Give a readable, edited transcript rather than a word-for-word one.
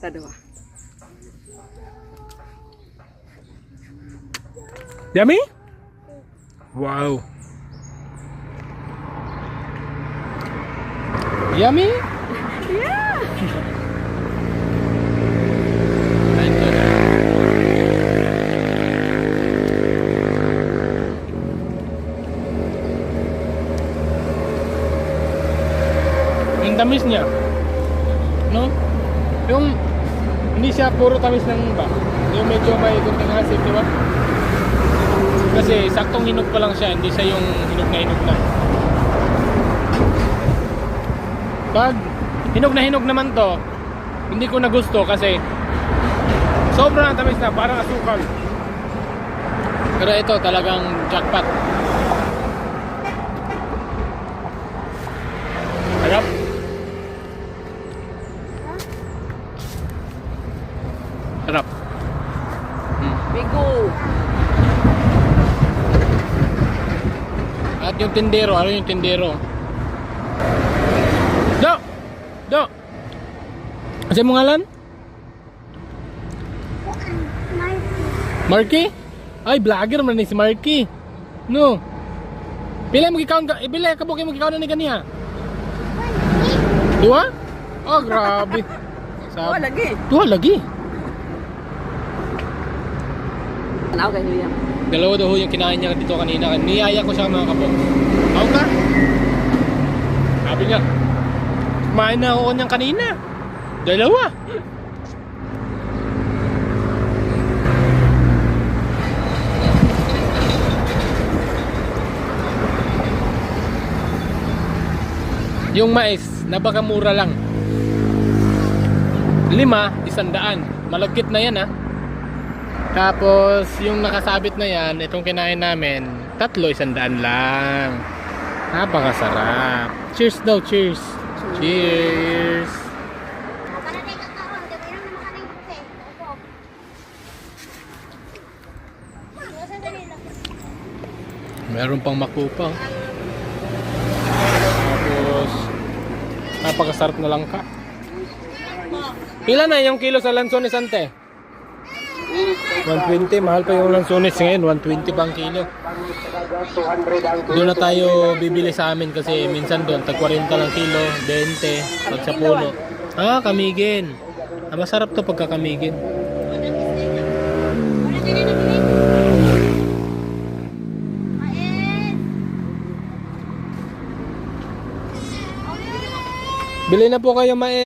Sa dua. Yummy? Wow. Yummy? Yeah. Yung tamis niya. No? Yung hindi siya puro tamis ng ba? Yung medyo may kunting asin, di ba? Kasi saktong hinog pa lang siya, hindi siya yung hinog na. Pag hinog naman to, hindi ko na gusto kasi sobrang tamis na, parang asukal. Pero ito talagang jackpot. Harap. Harap. Bigo. At yung tindero, ano yung tindero? Do! Kasi mo ngalan? Marky? Ay, vlogger man ni si Marky. No. Pila mo gikaon ka, ibili ka mo gikaon ni kaniya. Dua? Oh, grabe. Dua lagi. Dua lagi. Ano kayo yan? Dalawa daw yung kinain niya dito kanina. Niyaya ko siya mga kapok. Ako ka? Sabi niya, kumain na ako niyang kanina. Dalawa. Yung mais, napakamura lang. 5, 100. Malagkit na yan ha. Tapos yung nakasabit na yan, itong kinain namin, 3, 100 lang. Napakasarap. Cheers daw, cheers. Cheers. Meron pang makupa. Tapos napakasarap na langka. Pila na yung kilo sa lansones ante? 120, mahal pa yung lansones ngayon, 120 pang kilo. Doon na tayo bibili sa amin kasi minsan doon tag 40 lang kilo, 20 pag sa puno. Ah, kamigin. Ah, masarap to pagka kamigin. Bili na po kayo mae.